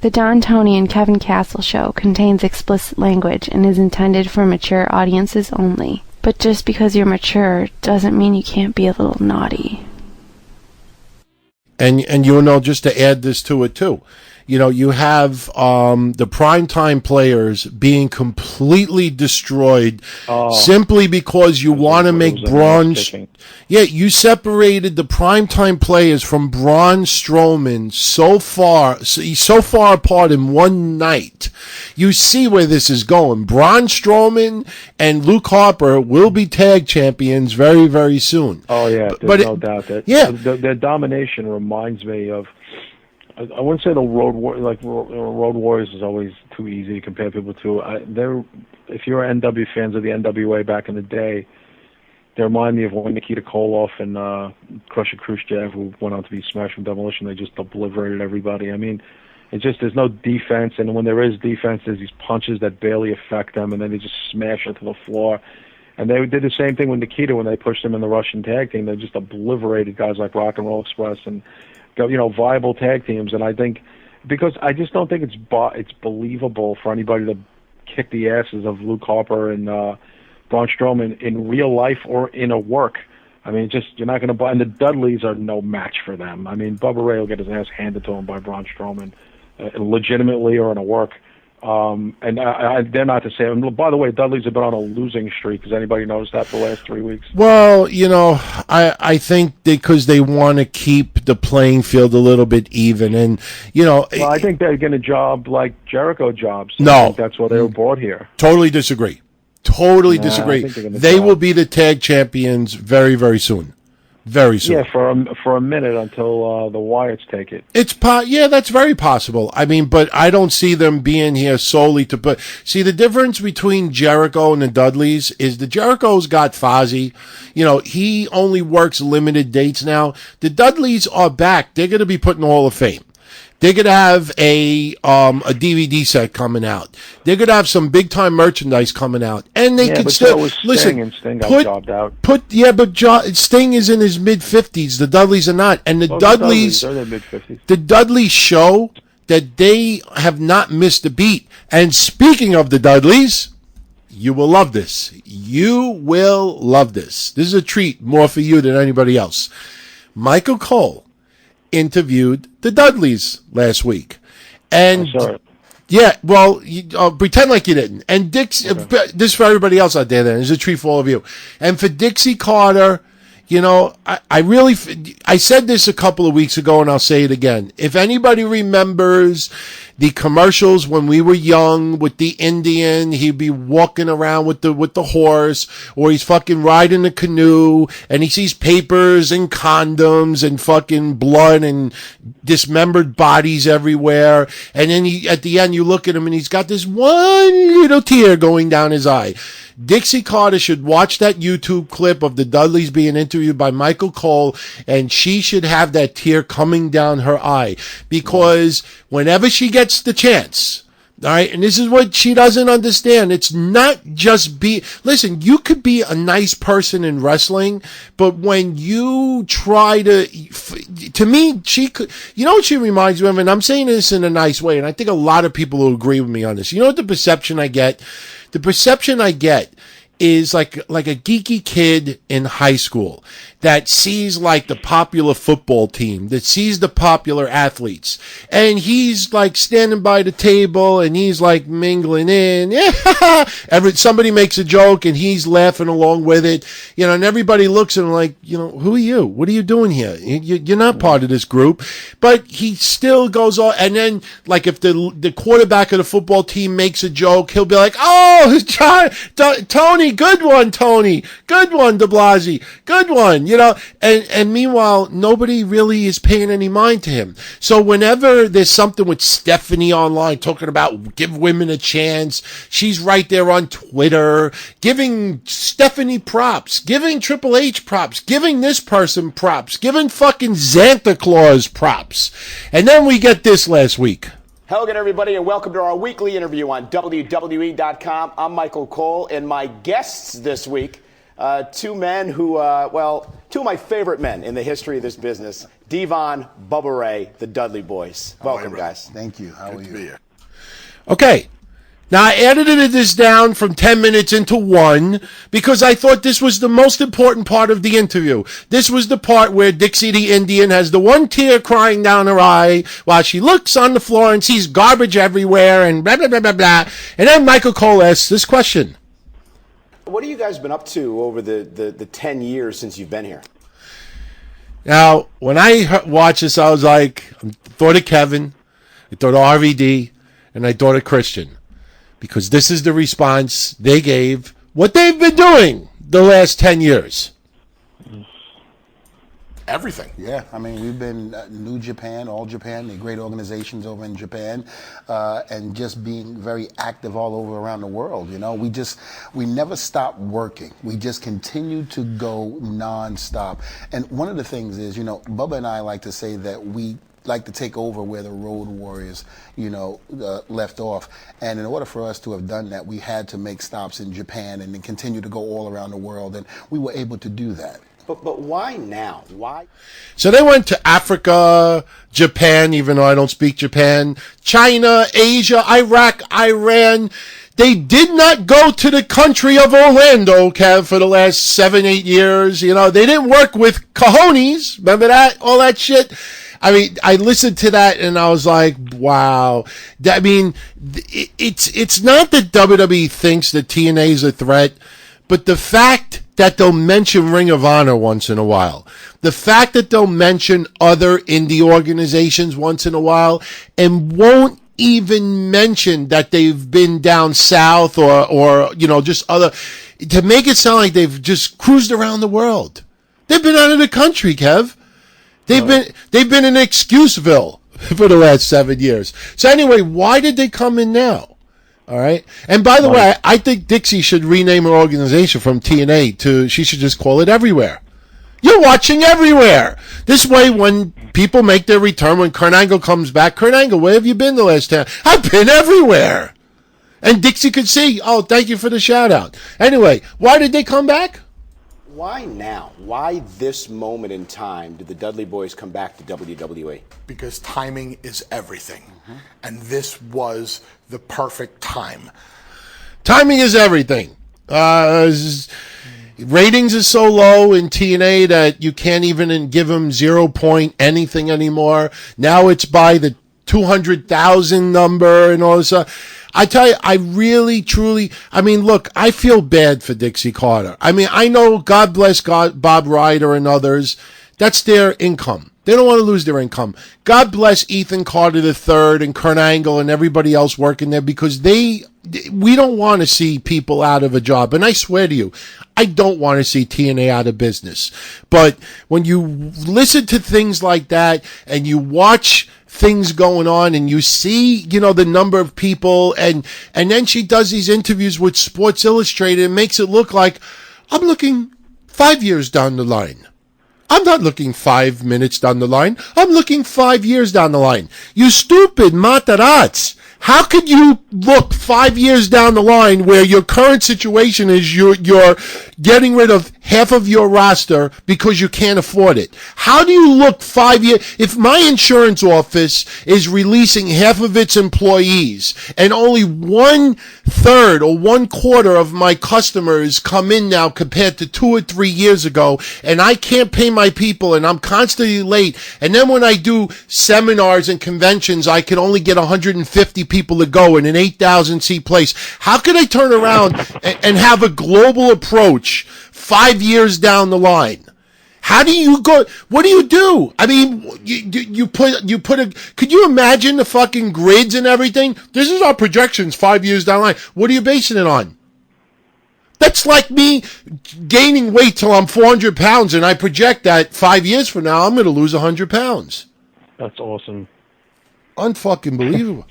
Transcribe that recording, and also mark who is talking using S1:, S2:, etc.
S1: The Don, Tony, and Kevin Castle show contains explicit language and is intended for mature audiences only. But just because you're mature doesn't mean you can't be a little naughty.
S2: And you know, just to add this to it too, you know, you have the primetime players being completely destroyed simply because you want to make Braun. Yeah, you separated the primetime players from Braun Strowman so far apart in one night. You see where this is going. Braun Strowman and Luke Harper will be tag champions very, very soon.
S3: Oh yeah, there's no doubt that.
S2: Yeah,
S3: their domination reminds me of. I wouldn't say the Road Warriors is always too easy to compare people to. If you're NW fans of the NWA back in the day, they remind me of when Nikita Koloff and Crusher Khrushchev, who went on to be Smash from Demolition, they just obliterated everybody. I mean, it's just there's no defense, and when there is defense, there's these punches that barely affect them, and then they just smash into the floor. And they did the same thing with Nikita when they pushed him in the Russian tag team. They just obliterated guys like Rock and Roll Express and viable tag teams. And I think because I just don't think it's believable for anybody to kick the asses of Luke Harper and Braun Strowman in real life or in a work. I mean, you're not going to buy. And the Dudleys are no match for them. I mean, Bubba Ray will get his ass handed to him by Braun Strowman, legitimately or in a work. And they're not to say. And by the way, Dudley's have been on a losing streak. Has anybody noticed that for the last 3 weeks?
S2: Well, you know, I think because they want to keep the playing field a little bit even, and you know,
S3: well, I think they're going to job like Jericho jobs.
S2: No,
S3: I think that's why they were brought here.
S2: Totally disagree. Disagree. They will be the tag champions very, very soon. Very soon.
S3: Yeah, for a minute until the Wyatts take it.
S2: Yeah, that's very possible. I mean, but I don't see them being here solely to put. See, the difference between Jericho and the Dudleys is the Jericho's got Fozzy. You know, he only works limited dates now. The Dudleys are back. They're going to be put in the Hall of Fame. They're going to have a DVD set coming out. They're going to have some big time merchandise coming out, and they could still listen.
S3: And Sting got jobbed out.
S2: Sting is in his mid-50s. The Dudleys are not, and the Dudleys
S3: are in their mid-50s.
S2: The Dudleys show that they have not missed a beat. And speaking of the Dudleys, you will love this. You will love this. This is a treat more for you than anybody else. Michael Cole interviewed the Dudleys last week, and yeah, well, pretend like you didn't. And this for everybody else out there. Then is a treat for all of you, and for Dixie Carter. You know, I said this a couple of weeks ago, and I'll say it again. If anybody remembers the commercials when we were young with the Indian, he'd be walking around with the horse, or he's fucking riding a canoe, and he sees papers and condoms and fucking blood and dismembered bodies everywhere. And then at the end, you look at him, and he's got this one little tear going down his eye. Dixie Carter should watch that YouTube clip of the Dudleys being interviewed by Michael Cole, and she should have that tear coming down her eye, because whenever she gets the chance, all right, and this is what she doesn't understand, it's not just listen, you could be a nice person in wrestling, but when you try to me, she could, you know what she reminds me of, and I'm saying this in a nice way, and I think a lot of people will agree with me on this. You know what the perception I get? The perception I get is like a geeky kid in high school that sees like the popular football team, that sees the popular athletes, and he's like standing by the table and he's like mingling in. Yeah, somebody makes a joke and he's laughing along with it, you know, and everybody looks at him like, you know, who are you? What are you doing here? You're not part of this group. But he still goes on, and then like if the quarterback of the football team makes a joke, he'll be like, oh, Tony, good one, Tony, good one, DeBlasi, good one. You know, and meanwhile, nobody really is paying any mind to him. So whenever there's something with Stephanie online talking about give women a chance, she's right there on Twitter, giving Stephanie props, giving Triple H props, giving this person props, giving fucking Santa Claus props. And then we get this last week.
S4: Hello again, everybody, and welcome to our weekly interview on WWE.com. I'm Michael Cole, and my guests this week, two men who, two of my favorite men in the history of this business, Devon, Bubba Ray, the Dudley Boys. Welcome, guys.
S5: Thank you. How are you?
S2: Okay. Now, I edited this down from 10 minutes into 1 because I thought this was the most important part of the interview. This was the part where Dixie the Indian has the one tear crying down her eye while she looks on the floor and sees garbage everywhere and blah, blah, blah, blah, blah. And then Michael Cole asks this question.
S4: What have you guys been up to over the 10 years since you've been here?
S2: Now, when I watched this, I was like, I thought of Kevin, I thought of RVD, and I thought of Christian. Because this is the response they gave, what they've been doing the last 10 years.
S6: Everything.
S5: Yeah, I mean, we've been New Japan, All Japan, the great organizations over in Japan, and just being very active all over around the world. You know, we never stop working. We just continue to go nonstop. And one of the things is, you know, Bubba and I like to say that we like to take over where the Road Warriors, left off. And in order for us to have done that, we had to make stops in Japan and then continue to go all around the world. And we were able to do that.
S4: But why now? Why?
S2: So they went to Africa, Japan, even though I don't speak Japan, China, Asia, Iraq, Iran. They did not go to the country of Orlando, Kev, for the last 7-8 years. You know, they didn't work with cojones. Remember that? All that shit. I mean, I listened to that and I was like, wow. I mean, it's not that WWE thinks that TNA is a threat, but the fact that they'll mention Ring of Honor once in a while, the fact that they'll mention other indie organizations once in a while and won't even mention that they've been down south or just other, to make it sound like they've just cruised around the world. They've been out of the country, Kev. They've been in Excuseville for the last 7 years. So anyway, why did they come in now? All right. And by the way, I think Dixie should rename her organization from TNA to, she should just call it Everywhere. You're watching everywhere. This way, when people make their return, when Kurt Angle comes back, Kurt Angle, where have you been the last time? I've been everywhere. And Dixie could see, oh, thank you for the shout out. Anyway, why did they come back?
S4: Why now? Why this moment in time did the Dudley Boys come back to WWE?
S6: Because timing is everything. And this was the perfect time.
S2: Timing is everything. Ratings is so low in TNA that you can't even give them 0 point anything anymore. Now it's by the 200,000 number and all this stuff. I tell you, I really, truly, I mean, look, I feel bad for Dixie Carter. I mean, I know, God bless Bob Ryder and others, that's their income. They don't want to lose their income. God bless Ethan Carter III and Kurt Angle and everybody else working there because we don't want to see people out of a job. And I swear to you, I don't want to see TNA out of business. But when you listen to things like that and you watch things going on and you see, the number of people and then she does these interviews with Sports Illustrated and makes it look like I'm looking 5 years down the line. I'm not looking 5 minutes down the line. I'm looking 5 years down the line. You stupid Matarats. How could you look 5 years down the line where your current situation is you're getting rid of half of your roster because you can't afford it? How do you look 5 years? If my insurance office is releasing half of its employees and only 1/3 or 1/4 of my customers come in now compared to 2 or 3 years ago, and I can't pay my people and I'm constantly late, and then when I do seminars and conventions, I can only get 150 people to go in an 8,000 seat place. How can I turn around and have a global approach 5 years down the line? How do you go? What do you do? I mean, you put could you imagine the fucking grids and everything? This is our projections 5 years down the line. What are you basing it on? That's like me gaining weight till I'm 400 pounds and I project that 5 years from now I'm going to lose 100 pounds.
S3: That's awesome.
S2: Unfucking believable.